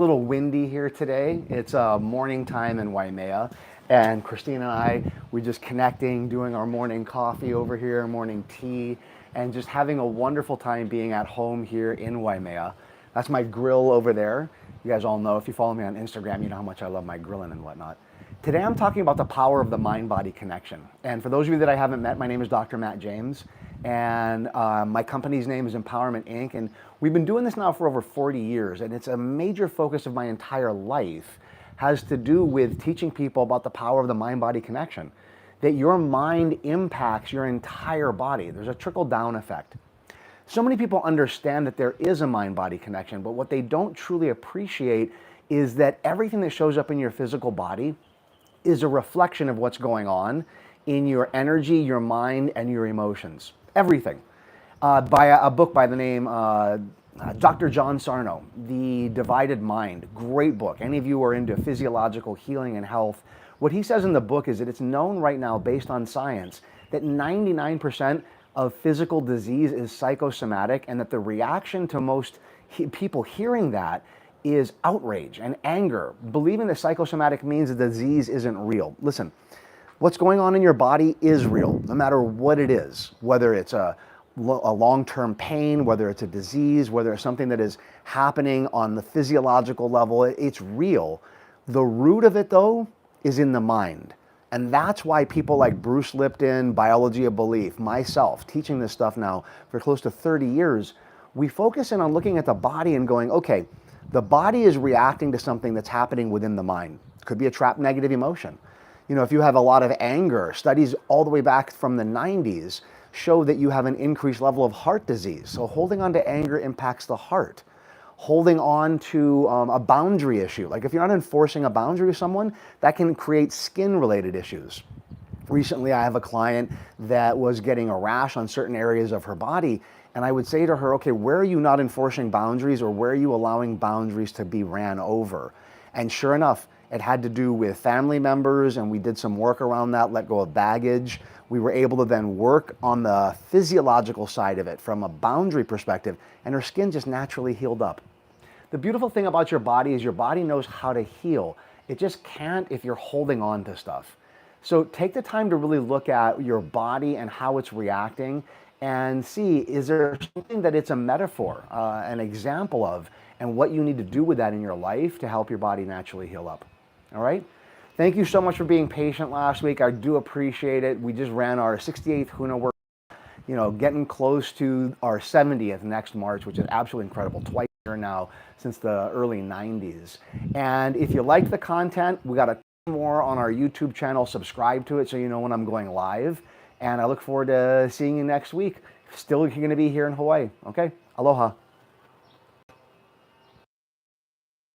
Little windy here today. It's morning time in Waimea, and Christine and I, we're just connecting, doing our morning coffee over here, morning tea, and just having a wonderful time being at home here in Waimea. That's my grill over there. You guys all know, if you follow me on Instagram, you know how much I love my grilling and whatnot. Today I'm talking about the power of the mind-body connection. And for those of you that I haven't met, my name is Dr. Matt James, and my company's name is Empowerment Inc. And we've been doing this now for over 40 years, and it's a major focus of my entire life, has to do with teaching people about the power of the mind-body connection, that your mind impacts your entire body. There's a trickle-down effect. So many people understand that there is a mind-body connection, but what they don't truly appreciate is that everything that shows up in your physical body is a reflection of what's going on in your energy, your mind, and your emotions. Everything. By a book by the name Dr. John Sarno, The Divided Mind. Great book. Any of you who are into physiological healing and health, what he says in the book is that it's known right now, based on science, that 99% of physical disease is psychosomatic, and that the reaction to most people hearing that is outrage and anger, believing that psychosomatic means the disease isn't real. Listen, what's going on in your body is real, no matter what it is, whether it's a long-term pain, whether it's a disease, whether it's something that is happening on the physiological level, it's real. The root of it, though, is in the mind. And that's why people like Bruce Lipton, Biology of Belief, myself, teaching this stuff now for close to 30 years, we focus in on looking at the body and going, okay, the body is reacting to something that's happening within the mind. Could be a trapped negative emotion. You know, if you have a lot of anger, studies all the way back from the 90s show that you have an increased level of heart disease. So holding on to anger impacts the heart. Holding on to a boundary issue, like if you're not enforcing a boundary with someone, that can create skin-related issues. Recently, I have a client that was getting a rash on certain areas of her body, and I would say to her, okay, where are you not enforcing boundaries, or where are you allowing boundaries to be ran over? And sure enough, it had to do with family members, and we did some work around that, let go of baggage. We were able to then work on the physiological side of it from a boundary perspective, and her skin just naturally healed up. The beautiful thing about your body is your body knows how to heal. It just can't if you're holding on to stuff. So take the time to really look at your body and how it's reacting, and see, is there something that it's a metaphor, an example of, and what you need to do with that in your life to help your body naturally heal up. All right? Thank you so much for being patient last week. I do appreciate it. We just ran our 68th Huna work, you know, getting close to our 70th next March, which is absolutely incredible. Twice a year now since the early 90s. And if you like the content, we got a ton more on our YouTube channel. Subscribe to it so you know when I'm going live. And I look forward to seeing you next week. Still going to be here in Hawaii. Okay? Aloha.